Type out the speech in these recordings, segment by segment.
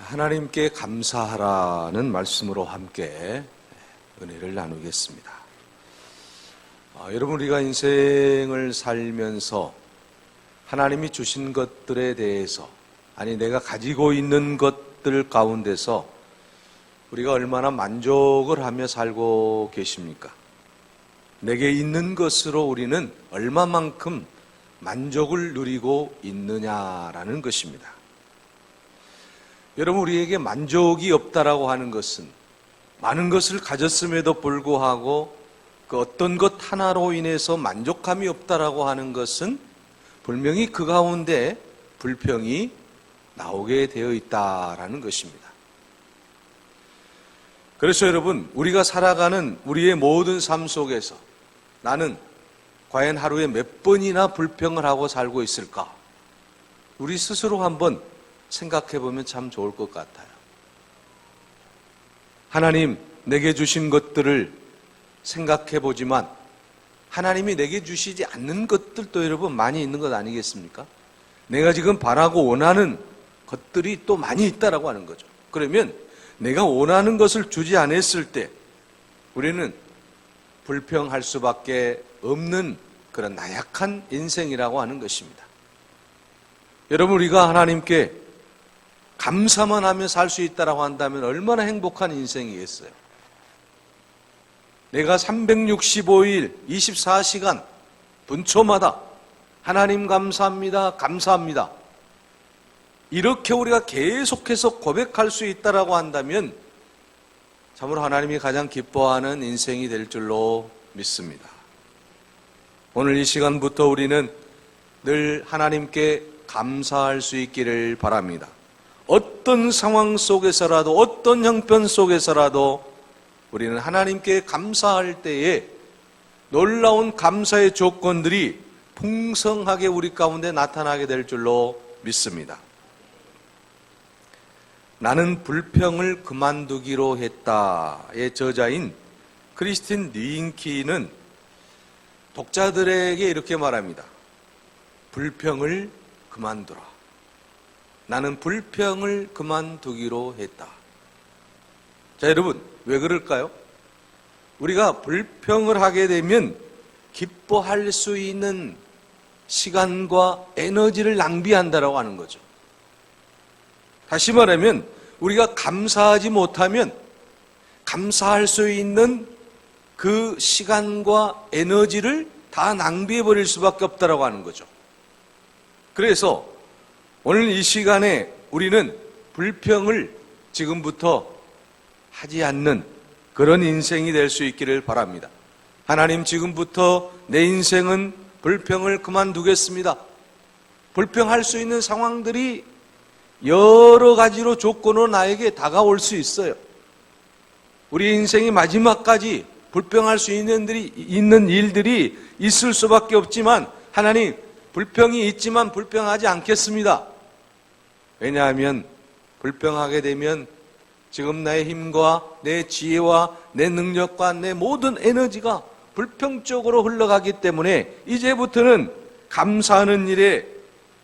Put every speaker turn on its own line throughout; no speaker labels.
하나님께 감사하라는 말씀으로 함께 은혜를 나누겠습니다. 여러분, 우리가 인생을 살면서 하나님이 주신 것들에 대해서, 아니 내가 가지고 있는 것들 가운데서 우리가 얼마나 만족을 하며 살고 계십니까? 내게 있는 것으로 우리는 얼마만큼 만족을 누리고 있느냐라는 것입니다. 여러분, 우리에게 만족이 없다라고 하는 것은 많은 것을 가졌음에도 불구하고 그 어떤 것 하나로 인해서 만족감이 없다라고 하는 것은 분명히 그 가운데 불평이 나오게 되어 있다라는 것입니다. 그래서 여러분, 우리가 살아가는 우리의 모든 삶 속에서 나는 과연 하루에 몇 번이나 불평을 하고 살고 있을까? 우리 스스로 한번 생각해 보면 참 좋을 것 같아요. 하나님 내게 주신 것들을 생각해 보지만 하나님이 내게 주시지 않는 것들도 여러분 많이 있는 것 아니겠습니까? 내가 지금 바라고 원하는 것들이 또 많이 있다라고 하는 거죠. 그러면 내가 원하는 것을 주지 않았을 때 우리는 불평할 수밖에 없는 그런 나약한 인생이라고 하는 것입니다. 여러분, 우리가 하나님께 감사만 하며 살 수 있다라고 한다면 얼마나 행복한 인생이겠어요? 내가 365일 24시간 분초마다 하나님 감사합니다, 감사합니다. 이렇게 우리가 계속해서 고백할 수 있다라고 한다면 참으로 하나님이 가장 기뻐하는 인생이 될 줄로 믿습니다. 오늘 이 시간부터 우리는 늘 하나님께 감사할 수 있기를 바랍니다. 어떤 상황 속에서라도, 어떤 형편 속에서라도 우리는 하나님께 감사할 때에 놀라운 감사의 조건들이 풍성하게 우리 가운데 나타나게 될 줄로 믿습니다. 나는 불평을 그만두기로 했다의 저자인 크리스틴 니인키는 독자들에게 이렇게 말합니다. 불평을 그만두라. 나는 불평을 그만두기로 했다. 자, 여러분, 왜 그럴까요? 우리가 불평을 하게 되면 기뻐할 수 있는 시간과 에너지를 낭비한다라고 하는 거죠. 다시 말하면 우리가 감사하지 못하면 감사할 수 있는 그 시간과 에너지를 다 낭비해버릴 수밖에 없다라고 하는 거죠. 그래서 오늘 이 시간에 우리는 불평을 지금부터 하지 않는 그런 인생이 될 수 있기를 바랍니다. 하나님, 지금부터 내 인생은 불평을 그만두겠습니다. 불평할 수 있는 상황들이 여러 가지로 조건으로 나에게 다가올 수 있어요. 우리 인생의 마지막까지 불평할 수 있는 일들이 있을 수밖에 없지만 하나님, 불평이 있지만 불평하지 않겠습니다. 왜냐하면 불평하게 되면 지금 나의 힘과 내 지혜와 내 능력과 내 모든 에너지가 불평 쪽으로 흘러가기 때문에 이제부터는 감사하는 일에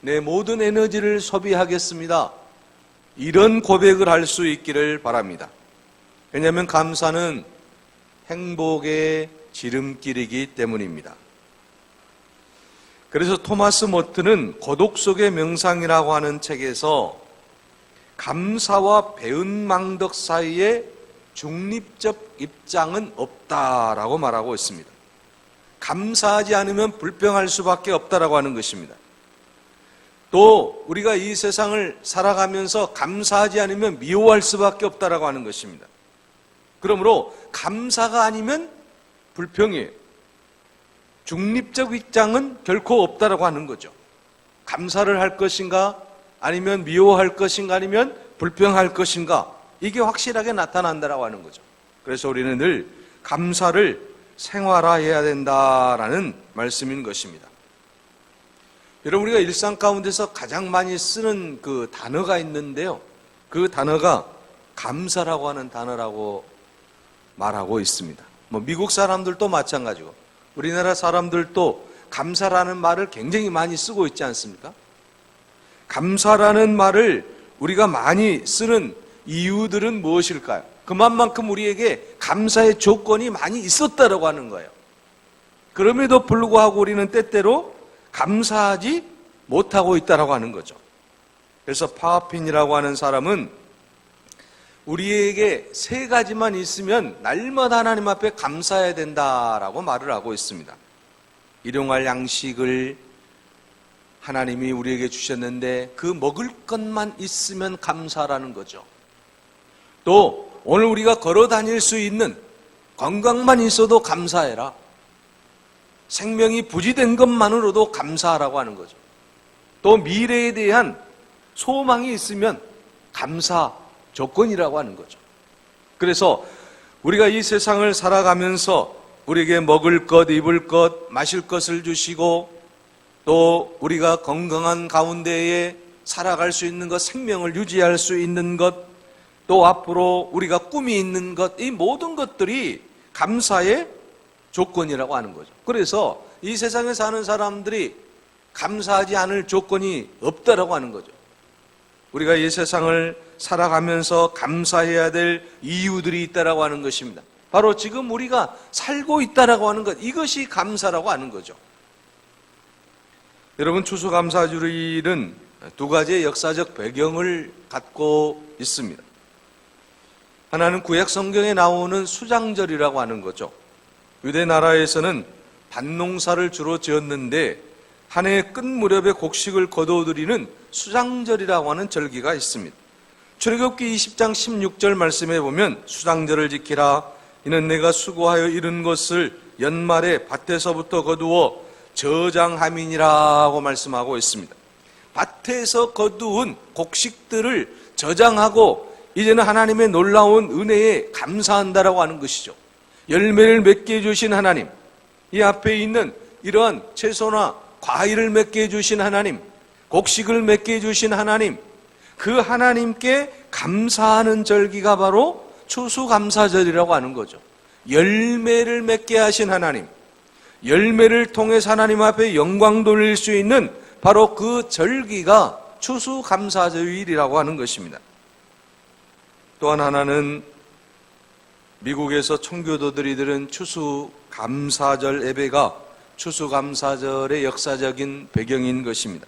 내 모든 에너지를 소비하겠습니다. 이런 고백을 할 수 있기를 바랍니다. 왜냐하면 감사는 행복의 지름길이기 때문입니다. 그래서 토마스 모트는 고독 속의 명상이라고 하는 책에서 감사와 배은망덕 사이에 중립적 입장은 없다라고 말하고 있습니다. 감사하지 않으면 불평할 수밖에 없다라고 하는 것입니다. 또 우리가 이 세상을 살아가면서 감사하지 않으면 미워할 수밖에 없다라고 하는 것입니다. 그러므로 감사가 아니면 불평이에요. 중립적 입장은 결코 없다라고 하는 거죠. 감사를 할 것인가, 아니면 미워할 것인가, 아니면 불평할 것인가, 이게 확실하게 나타난다라고 하는 거죠. 그래서 우리는 늘 감사를 생활화해야 된다라는 말씀인 것입니다. 여러분, 우리가 일상 가운데서 가장 많이 쓰는 그 단어가 있는데요, 그 단어가 감사라고 하는 단어라고 말하고 있습니다. 미국 사람들도 마찬가지고 우리나라 사람들도 감사라는 말을 굉장히 많이 쓰고 있지 않습니까? 감사라는 말을 우리가 많이 쓰는 이유들은 무엇일까요? 그만큼 우리에게 감사의 조건이 많이 있었다라고 하는 거예요. 그럼에도 불구하고 우리는 때때로 감사하지 못하고 있다라고 하는 거죠. 그래서 파와핀이라고 하는 사람은 우리에게 세 가지만 있으면 날마다 하나님 앞에 감사해야 된다라고 말을 하고 있습니다. 일용할 양식을 하나님이 우리에게 주셨는데 그 먹을 것만 있으면 감사라는 거죠. 또 오늘 우리가 걸어 다닐 수 있는 건강만 있어도 감사해라. 생명이 부지된 것만으로도 감사하라고 하는 거죠. 또 미래에 대한 소망이 있으면 감사 조건이라고 하는 거죠. 그래서 우리가 이 세상을 살아가면서 우리에게 먹을 것, 입을 것, 마실 것을 주시고 또 우리가 건강한 가운데에 살아갈 수 있는 것, 생명을 유지할 수 있는 것, 또 앞으로 우리가 꿈이 있는 것, 이 모든 것들이 감사의 조건이라고 하는 거죠. 그래서 이 세상에 사는 사람들이 감사하지 않을 조건이 없다라고 하는 거죠. 우리가 이 세상을 살아가면서 감사해야 될 이유들이 있다라고 하는 것입니다. 바로 지금 우리가 살고 있다라고 하는 것, 이것이 감사라고 하는 거죠. 여러분, 추수감사주일은 두 가지의 역사적 배경을 갖고 있습니다. 하나는 구약 성경에 나오는 수장절이라고 하는 거죠. 유대 나라에서는 밭농사를 주로 지었는데 한 해의 끝 무렵에 곡식을 거두어들이는 수장절이라고 하는 절기가 있습니다. 출애굽기 20장 16절 말씀에 보면 수장절을 지키라. 이는 내가 수고하여 이룬 것을 연말에 밭에서부터 거두어 저장함이니라고 말씀하고 있습니다. 밭에서 거두은 곡식들을 저장하고 이제는 하나님의 놀라운 은혜에 감사한다라고 하는 것이죠. 열매를 맺게 해주신 하나님, 이 앞에 있는 이러한 채소나 과일을 맺게 해주신 하나님, 곡식을 맺게 해주신 하나님, 그 하나님께 감사하는 절기가 바로 추수감사절이라고 하는 거죠. 열매를 맺게 하신 하나님, 열매를 통해서 하나님 앞에 영광 돌릴 수 있는 바로 그 절기가 추수감사절이라고 하는 것입니다. 또한 하나는 미국에서 청교도들이 드는 추수감사절 예배가 추수감사절의 역사적인 배경인 것입니다.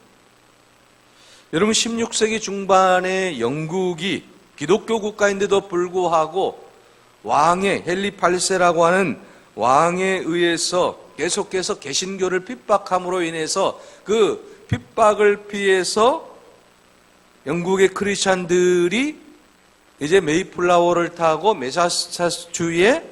여러분, 16세기 중반에 영국이 기독교 국가인데도 불구하고 왕의 헨리 8세라고 하는 왕에 의해서 계속해서 개신교를 핍박함으로 인해서 그 핍박을 피해서 영국의 크리스찬들이 이제 메이플라워를 타고 매사추세츠주에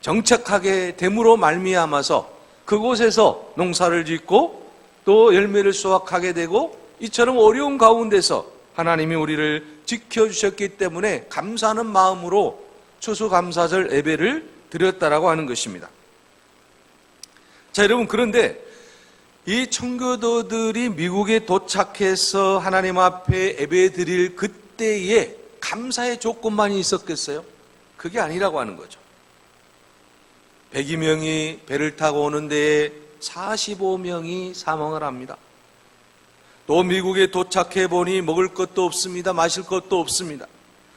정착하게 됨으로 말미암아서 그곳에서 농사를 짓고 또 열매를 수확하게 되고 이처럼 어려운 가운데서 하나님이 우리를 지켜주셨기 때문에 감사하는 마음으로 추수감사절 예배를 드렸다라고 하는 것입니다. 자, 여러분, 그런데 이 청교도들이 미국에 도착해서 하나님 앞에 예배 드릴 그때에 감사의 조건만이 있었겠어요? 그게 아니라고 하는 거죠. 102명이 배를 타고 오는데 45명이 사망을 합니다. 또 미국에 도착해 보니 먹을 것도 없습니다. 마실 것도 없습니다.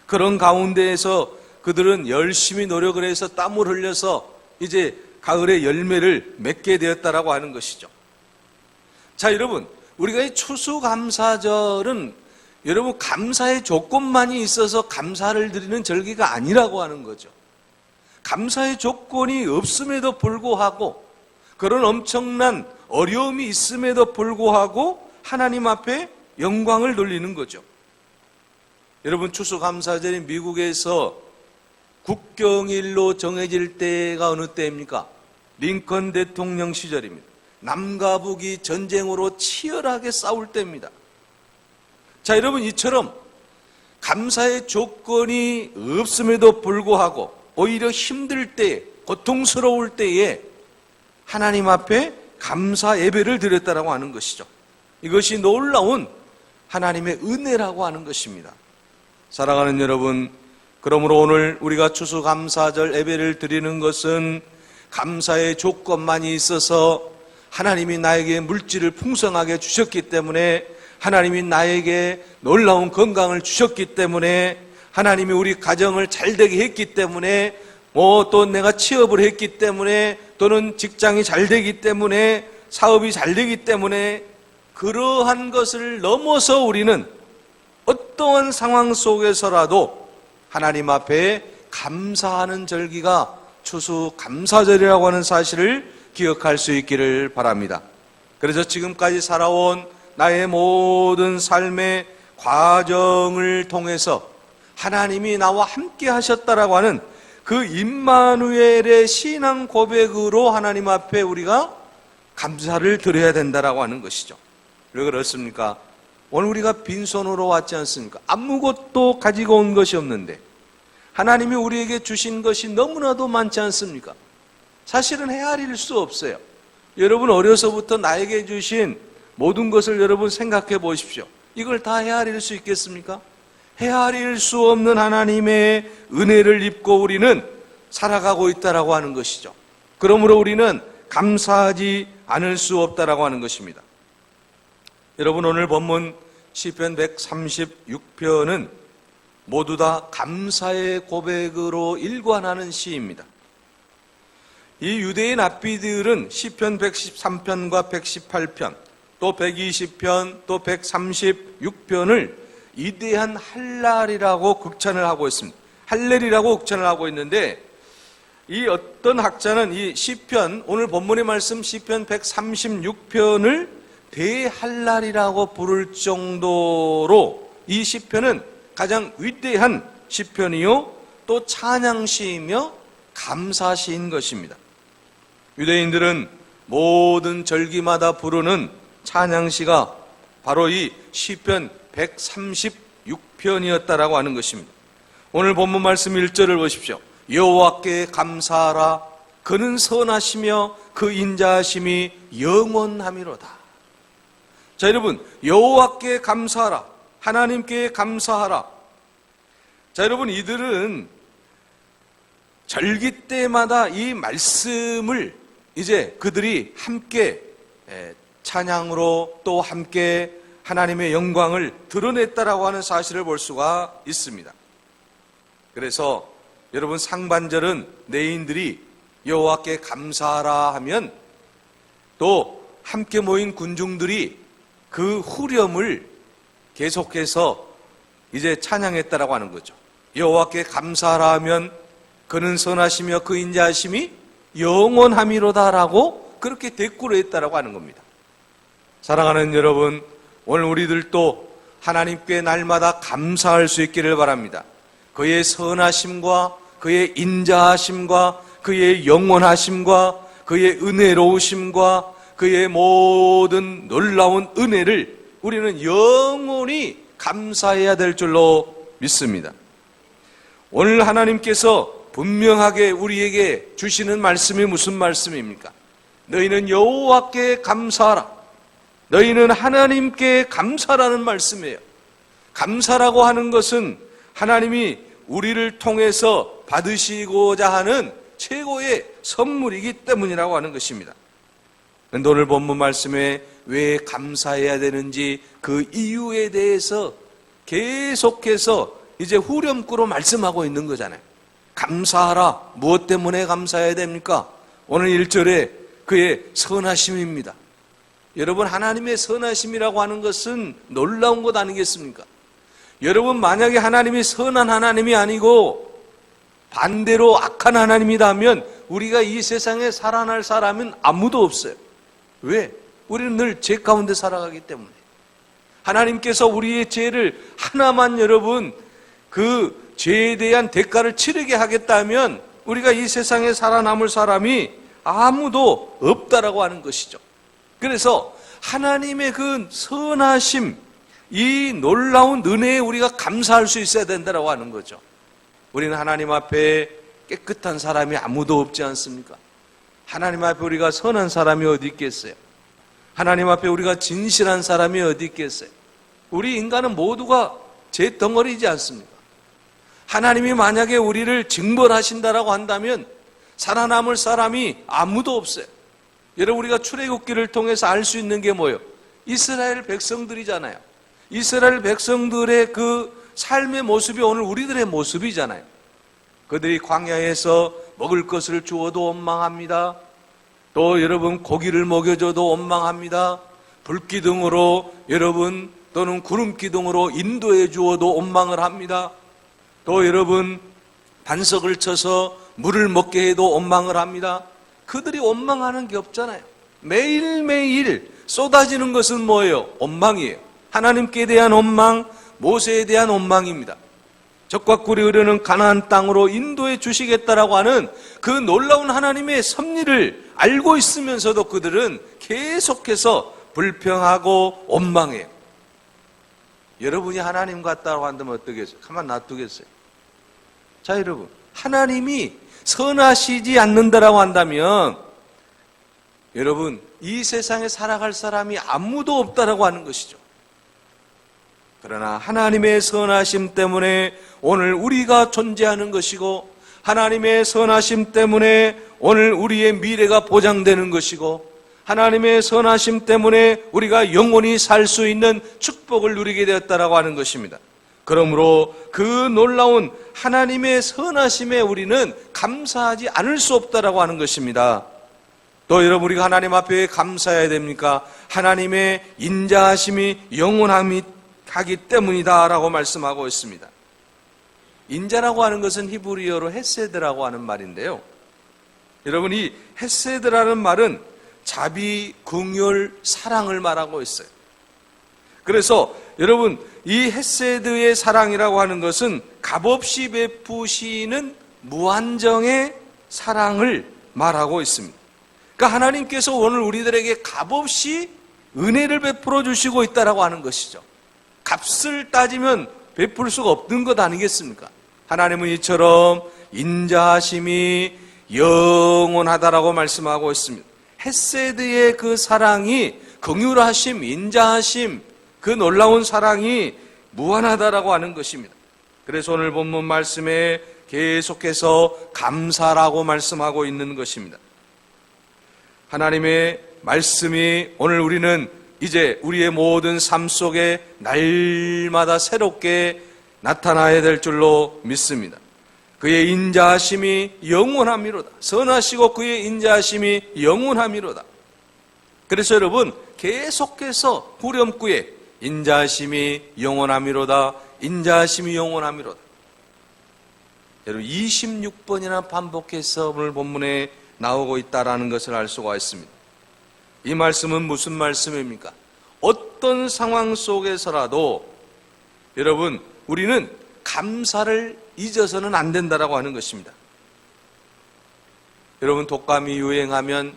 그런 가운데에서 그들은 열심히 노력을 해서 땀을 흘려서 이제 가을에 열매를 맺게 되었다라고 하는 것이죠. 자, 여러분, 우리가 이 추수감사절은 여러분 감사의 조건만이 있어서 감사를 드리는 절기가 아니라고 하는 거죠. 감사의 조건이 없음에도 불구하고 그런 엄청난 어려움이 있음에도 불구하고 하나님 앞에 영광을 돌리는 거죠. 여러분, 추수감사절이 미국에서 국경일로 정해질 때가 어느 때입니까? 링컨 대통령 시절입니다. 남과 북이 전쟁으로 치열하게 싸울 때입니다. 자, 여러분, 이처럼 감사의 조건이 없음에도 불구하고 오히려 힘들 때, 고통스러울 때에 하나님 앞에 감사 예배를 드렸다라고 하는 것이죠. 이것이 놀라운 하나님의 은혜라고 하는 것입니다. 사랑하는 여러분, 그러므로 오늘 우리가 추수감사절 예배를 드리는 것은 감사의 조건만이 있어서 하나님이 나에게 물질을 풍성하게 주셨기 때문에 하나님이 나에게 놀라운 건강을 주셨기 때문에, 하나님이 우리 가정을 잘되게 했기 때문에, 또 내가 취업을 했기 때문에, 또는 직장이 잘되기 때문에, 사업이 잘되기 때문에, 그러한 것을 넘어서 우리는 어떠한 상황 속에서라도 하나님 앞에 감사하는 절기가 추수감사절이라고 하는 사실을 기억할 수 있기를 바랍니다. 그래서 지금까지 살아온 나의 모든 삶의 과정을 통해서 하나님이 나와 함께 하셨다라고 하는 그 임마누엘의 신앙 고백으로 하나님 앞에 우리가 감사를 드려야 된다라고 하는 것이죠. 왜 그렇습니까? 오늘 우리가 빈손으로 왔지 않습니까? 아무것도 가지고 온 것이 없는데 하나님이 우리에게 주신 것이 너무나도 많지 않습니까? 사실은 헤아릴 수 없어요. 여러분 어려서부터 나에게 주신 모든 것을 여러분 생각해 보십시오. 이걸 다 헤아릴 수 있겠습니까? 헤아릴 수 없는 하나님의 은혜를 입고 우리는 살아가고 있다라고 하는 것이죠. 그러므로 우리는 감사하지 않을 수 없다라고 하는 것입니다. 여러분 오늘 본문 시편 136편은 모두 다 감사의 고백으로 일관하는 시입니다. 이 유대인 랍비들은 시편 113편과 118편, 또 120편, 또 136편을 위대한 할랄이라고 극찬을 하고 있습니다. 할렐이라고 극찬을 하고 있는데, 이 어떤 학자는 이 시편, 오늘 본문의 말씀 시편 136편을 대할랄이라고 부를 정도로 이 시편은 가장 위대한 시편이요 또 찬양시이며 감사시인 것입니다. 유대인들은 모든 절기마다 부르는 찬양시가 바로 이 시편 136편이었다라고 하는 것입니다. 오늘 본문 말씀 1절을 보십시오. 여호와께 감사하라. 그는 선하시며 그 인자하심이 영원함이로다. 자, 여러분, 여호와께 감사하라. 하나님께 감사하라. 자, 여러분, 이들은 절기 때마다 이 말씀을 이제 그들이 함께 찬양으로 또 함께 하나님의 영광을 드러냈다라고 하는 사실을 볼 수가 있습니다. 그래서 여러분 상반절은 내인들이 여호와께 감사하라 하면 또 함께 모인 군중들이 그 후렴을 계속해서 이제 찬양했다라고 하는 거죠. 여호와께 감사하라 하면 그는 선하시며 그 인자하심이 영원함이로다라고 그렇게 대꾸를 했다라고 하는 겁니다. 사랑하는 여러분, 오늘 우리들도 하나님께 날마다 감사할 수 있기를 바랍니다. 그의 선하심과 그의 인자하심과 그의 영원하심과 그의 은혜로우심과 그의 모든 놀라운 은혜를 우리는 영원히 감사해야 될 줄로 믿습니다. 오늘 하나님께서 분명하게 우리에게 주시는 말씀이 무슨 말씀입니까? 너희는 여호와께 감사하라. 너희는 하나님께 감사라는 말씀이에요. 감사라고 하는 것은 하나님이 우리를 통해서 받으시고자 하는 최고의 선물이기 때문이라고 하는 것입니다. 그런데 오늘 본문 말씀에 왜 감사해야 되는지 그 이유에 대해서 계속해서 이제 후렴구로 말씀하고 있는 거잖아요. 감사하라. 무엇 때문에 감사해야 됩니까? 오늘 1절에 그의 선하심입니다. 여러분, 하나님의 선하심이라고 하는 것은 놀라운 것 아니겠습니까? 여러분, 만약에 하나님이 선한 하나님이 아니고 반대로 악한 하나님이라면 우리가 이 세상에 살아날 사람은 아무도 없어요. 왜? 우리는 늘 죄 가운데 살아가기 때문에. 하나님께서 우리의 죄를 하나만 여러분 그 죄에 대한 대가를 치르게 하겠다면 우리가 이 세상에 살아남을 사람이 아무도 없다라고 하는 것이죠. 그래서 하나님의 그 선하심, 이 놀라운 은혜에 우리가 감사할 수 있어야 된다라고 하는 거죠. 우리는 하나님 앞에 깨끗한 사람이 아무도 없지 않습니까? 하나님 앞에 우리가 선한 사람이 어디 있겠어요? 하나님 앞에 우리가 진실한 사람이 어디 있겠어요? 우리 인간은 모두가 죄 덩어리이지 않습니까? 하나님이 만약에 우리를 징벌하신다라고 한다면 살아남을 사람이 아무도 없어요. 여러분, 우리가 출애굽기를 통해서 알 수 있는 게 뭐예요? 이스라엘 백성들이잖아요. 이스라엘 백성들의 그 삶의 모습이 오늘 우리들의 모습이잖아요. 그들이 광야에서 먹을 것을 주어도 원망합니다. 또 여러분 고기를 먹여줘도 원망합니다. 불기둥으로 여러분 또는 구름기둥으로 인도해 주어도 원망을 합니다. 또 여러분 반석을 쳐서 물을 먹게 해도 원망을 합니다. 그들이 원망하는 게 없잖아요. 매일매일 쏟아지는 것은 뭐예요? 원망이에요. 하나님께 대한 원망, 모세에 대한 원망입니다. 적과 꿀이 흐르는 가나안 땅으로 인도해 주시겠다라고 하는 그 놀라운 하나님의 섭리를 알고 있으면서도 그들은 계속해서 불평하고 원망해요. 여러분이 하나님 같다고 한다면 어떠겠어요? 가만 놔두겠어요? 자, 여러분, 하나님이 선하시지 않는다라고 한다면 여러분, 이 세상에 살아갈 사람이 아무도 없다라고 하는 것이죠. 그러나 하나님의 선하심 때문에 오늘 우리가 존재하는 것이고, 하나님의 선하심 때문에 오늘 우리의 미래가 보장되는 것이고, 하나님의 선하심 때문에 우리가 영원히 살 수 있는 축복을 누리게 되었다라고 하는 것입니다. 그러므로 그 놀라운 하나님의 선하심에 우리는 감사하지 않을 수 없다라고 하는 것입니다. 또 여러분, 우리가 하나님 앞에 왜 감사해야 됩니까? 하나님의 인자하심이 영원함이 하기 때문이다라고 말씀하고 있습니다. 인자라고 하는 것은 히브리어로 헤세드라고 하는 말인데요. 여러분, 이 헤세드라는 말은 자비, 긍휼, 사랑을 말하고 있어요. 그래서 여러분, 이 헤세드의 사랑이라고 하는 것은 값없이 베푸시는 무한정의 사랑을 말하고 있습니다. 그러니까 하나님께서 오늘 우리들에게 값없이 은혜를 베풀어 주시고 있다라고 하는 것이죠. 값을 따지면 베풀 수가 없는 것 아니겠습니까? 하나님은 이처럼 인자하심이 영원하다라고 말씀하고 있습니다. 헤세드의 그 사랑이, 긍휼하심, 인자하심, 그 놀라운 사랑이 무한하다라고 하는 것입니다. 그래서 오늘 본문 말씀에 계속해서 감사라고 말씀하고 있는 것입니다. 하나님의 말씀이 오늘 우리는 이제 우리의 모든 삶 속에 날마다 새롭게 나타나야 될 줄로 믿습니다. 그의 인자하심이 영원함이로다. 선하시고 그의 인자하심이 영원함이로다. 그래서 여러분, 계속해서 후렴구에 인자하심이 영원함이로다, 인자하심이 영원함이로다. 여러분, 26번이나 반복해서 오늘 본문에 나오고 있다라는 것을 알 수가 있습니다. 이 말씀은 무슨 말씀입니까? 어떤 상황 속에서라도 여러분, 우리는 감사를 잊어서는 안 된다라고 하는 것입니다. 여러분, 독감이 유행하면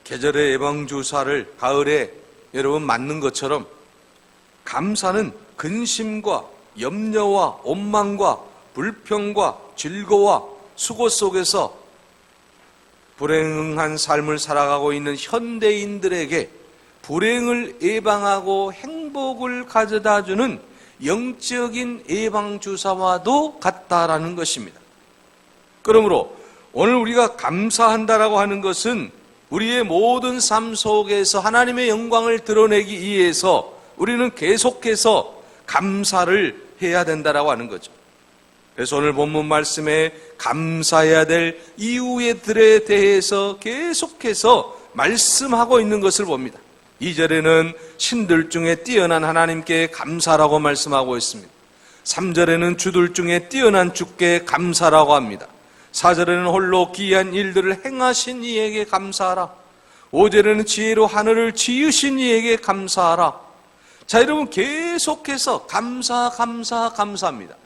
계절의 예방주사를 가을에 여러분 맞는 것처럼 감사는 근심과 염려와 원망과 불평과 즐거움과 수고 속에서 불행한 삶을 살아가고 있는 현대인들에게 불행을 예방하고 행복을 가져다주는 영적인 예방주사와도 같다라는 것입니다. 그러므로 오늘 우리가 감사한다라고 하는 것은 우리의 모든 삶 속에서 하나님의 영광을 드러내기 위해서 우리는 계속해서 감사를 해야 된다라고 하는 거죠. 그래서 오늘 본문 말씀에 감사해야 될 이유들에 대해서 계속해서 말씀하고 있는 것을 봅니다. 2절에는 신들 중에 뛰어난 하나님께 감사라고 말씀하고 있습니다. 3절에는 주들 중에 뛰어난 주께 감사라고 합니다. 4절에는 홀로 기이한 일들을 행하신 이에게 감사하라. 5절에는 지혜로 하늘을 지으신 이에게 감사하라. 자, 여러분, 계속해서 감사합니다.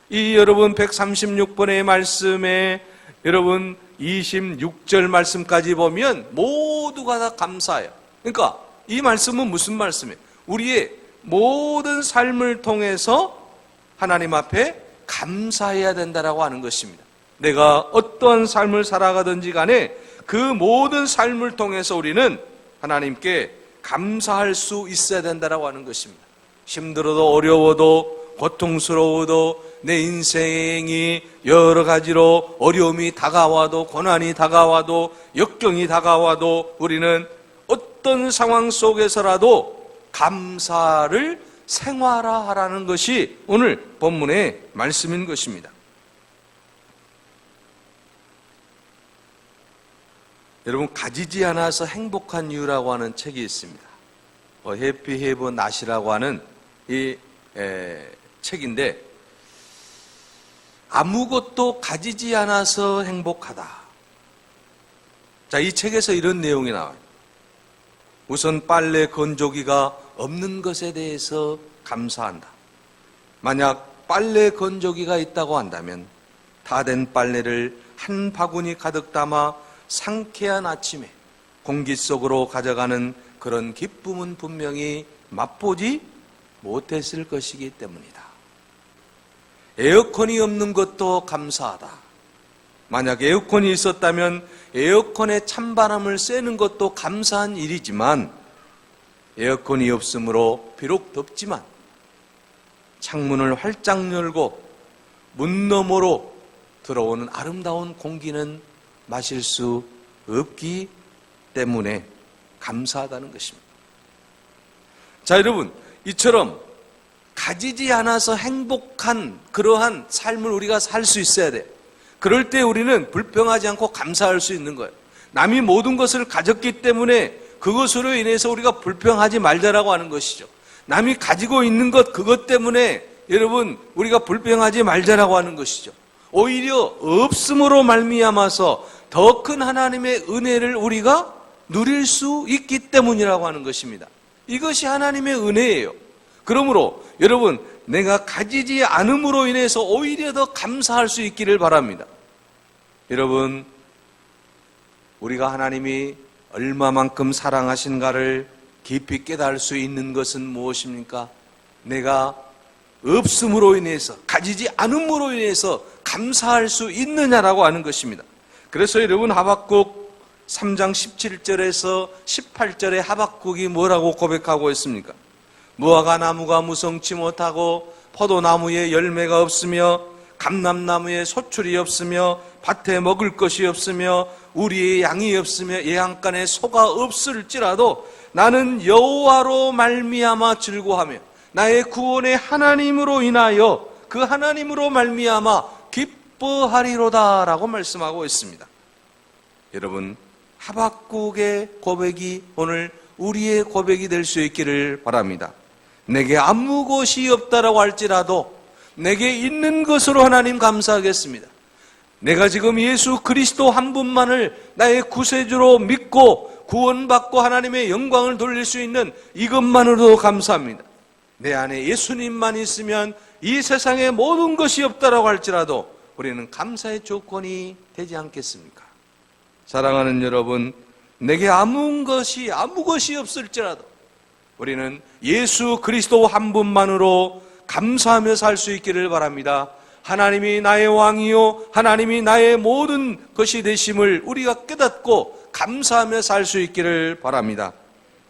이 여러분 136번의 말씀에 여러분 26절 말씀까지 보면 모두가 다 감사해요. 그러니까 이 말씀은 무슨 말씀이에요? 우리의 모든 삶을 통해서 하나님 앞에 감사해야 된다라고 하는 것입니다. 내가 어떠한 삶을 살아가든지 간에 그 모든 삶을 통해서 우리는 하나님께 감사할 수 있어야 된다라고 하는 것입니다. 힘들어도 어려워도 고통스러워도 내 인생이 여러 가지로 어려움이 다가와도 고난이 다가와도 역경이 다가와도 우리는 어떤 상황 속에서라도 감사를 생활화하라는 것이 오늘 본문의 말씀인 것입니다. 여러분, 가지지 않아서 행복한 이유라고 하는 책이 있습니다. 해피 헤브 낫이라고 하는 이 책인데, 아무것도 가지지 않아서 행복하다. 자, 이 책에서 이런 내용이 나와요. 우선 빨래 건조기가 없는 것에 대해서 감사한다. 만약 빨래 건조기가 있다고 한다면 다 된 빨래를 한 바구니 가득 담아 상쾌한 아침에 공기 속으로 가져가는 그런 기쁨은 분명히 맛보지 못했을 것이기 때문이다. 에어컨이 없는 것도 감사하다. 만약 에어컨이 있었다면 에어컨에 찬바람을 쐬는 것도 감사한 일이지만, 에어컨이 없으므로 비록 덥지만 창문을 활짝 열고 문 너머로 들어오는 아름다운 공기는 마실 수 없기 때문에 감사하다는 것입니다. 자, 여러분, 이처럼 가지지 않아서 행복한 그러한 삶을 우리가 살 수 있어야 돼요. 그럴 때 우리는 불평하지 않고 감사할 수 있는 거예요. 남이 모든 것을 가졌기 때문에 그것으로 인해서 우리가 불평하지 말자라고 하는 것이죠. 남이 가지고 있는 것, 그것 때문에 여러분 우리가 불평하지 말자라고 하는 것이죠. 오히려 없음으로 말미암아서 더 큰 하나님의 은혜를 우리가 누릴 수 있기 때문이라고 하는 것입니다. 이것이 하나님의 은혜예요. 그러므로 여러분, 내가 가지지 않음으로 인해서 오히려 더 감사할 수 있기를 바랍니다. 여러분, 우리가 하나님이 얼마만큼 사랑하신가를 깊이 깨달을 수 있는 것은 무엇입니까? 내가 없음으로 인해서, 가지지 않음으로 인해서 감사할 수 있느냐라고 하는 것입니다. 그래서 여러분, 하박국 3장 17절에서 18절에 하박국이 뭐라고 고백하고 있습니까? 무화과 나무가 무성치 못하고 포도나무에 열매가 없으며 감람나무에 소출이 없으며 밭에 먹을 것이 없으며 우리의 양이 없으며 예양간에 소가 없을지라도 나는 여호와로 말미암아 즐거워하며 나의 구원의 하나님으로 인하여 그 하나님으로 말미암아 기뻐하리로다 라고 말씀하고 있습니다. 여러분, 하박국의 고백이 오늘 우리의 고백이 될 수 있기를 바랍니다. 내게 아무 것이 없다라고 할지라도 내게 있는 것으로 하나님 감사하겠습니다. 내가 지금 예수 그리스도 한 분만을 나의 구세주로 믿고 구원받고 하나님의 영광을 돌릴 수 있는 이것만으로도 감사합니다. 내 안에 예수님만 있으면 이 세상에 모든 것이 없다라고 할지라도 우리는 감사의 조건이 되지 않겠습니까? 사랑하는 여러분, 내게 아무 것이 없을지라도 우리는 예수 그리스도 한 분만으로 감사하며 살 수 있기를 바랍니다. 하나님이 나의 왕이요 하나님이 나의 모든 것이 되심을 우리가 깨닫고 감사하며 살 수 있기를 바랍니다.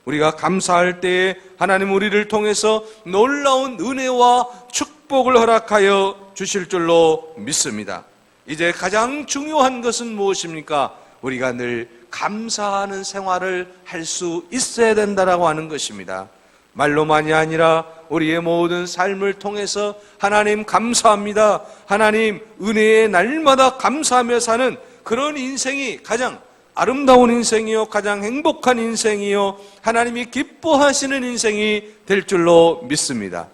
우리가 감사할 때에 하나님 우리를 통해서 놀라운 은혜와 축복을 허락하여 주실 줄로 믿습니다. 이제 가장 중요한 것은 무엇입니까? 우리가 늘 감사하는 생활을 할 수 있어야 된다라고 하는 것입니다. 말로만이 아니라 우리의 모든 삶을 통해서 하나님 감사합니다, 하나님 은혜의 날마다 감사하며 사는 그런 인생이 가장 아름다운 인생이요 가장 행복한 인생이요 하나님이 기뻐하시는 인생이 될 줄로 믿습니다.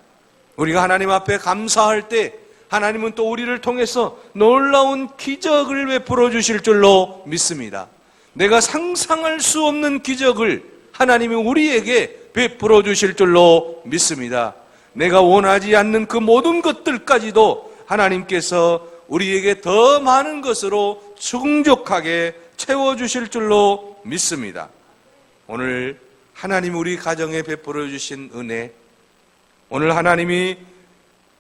우리가 하나님 앞에 감사할 때 하나님은 또 우리를 통해서 놀라운 기적을 베풀어 주실 줄로 믿습니다. 내가 상상할 수 없는 기적을 하나님이 우리에게 베풀어 주실 줄로 믿습니다. 내가 원하지 않는 그 모든 것들까지도 하나님께서 우리에게 더 많은 것으로 충족하게 채워주실 줄로 믿습니다. 오늘 하나님 우리 가정에 베풀어 주신 은혜, 오늘 하나님이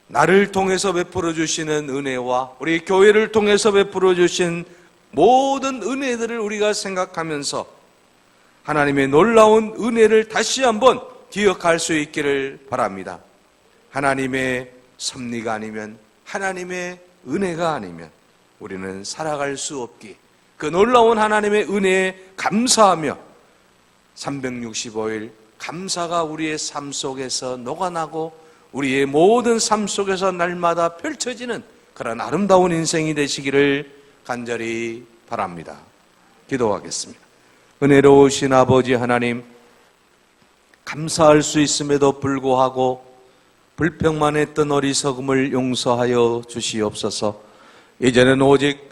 나를 통해서 베풀어 주시는 은혜와 우리 교회를 통해서 베풀어 주신 모든 은혜들을 우리가 생각하면서 하나님의 놀라운 은혜를 다시 한번 기억할 수 있기를 바랍니다. 하나님의 섭리가 아니면, 하나님의 은혜가 아니면 우리는 살아갈 수 없기에 그 놀라운 하나님의 은혜에 감사하며 365일 감사가 우리의 삶 속에서 녹아나고 우리의 모든 삶 속에서 날마다 펼쳐지는 그런 아름다운 인생이 되시기를 간절히 바랍니다. 기도하겠습니다. 은혜로우신 아버지 하나님, 감사할 수 있음에도 불구하고 불평만 했던 어리석음을 용서하여 주시옵소서. 이제는 오직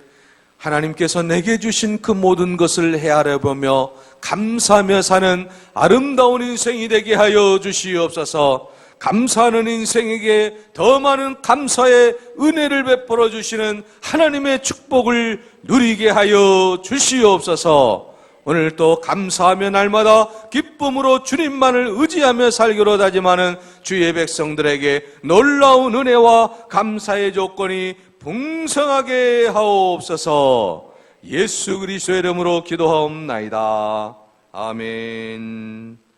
하나님께서 내게 주신 그 모든 것을 헤아려보며 감사하며 사는 아름다운 인생이 되게 하여 주시옵소서. 감사하는 인생에게 더 많은 감사의 은혜를 베풀어 주시는 하나님의 축복을 누리게 하여 주시옵소서. 오늘 또 감사하며 날마다 기쁨으로 주님만을 의지하며 살기로 다짐하는 주의 백성들에게 놀라운 은혜와 감사의 조건이 풍성하게 하옵소서. 예수 그리스도의 이름으로 기도하옵나이다. 아멘.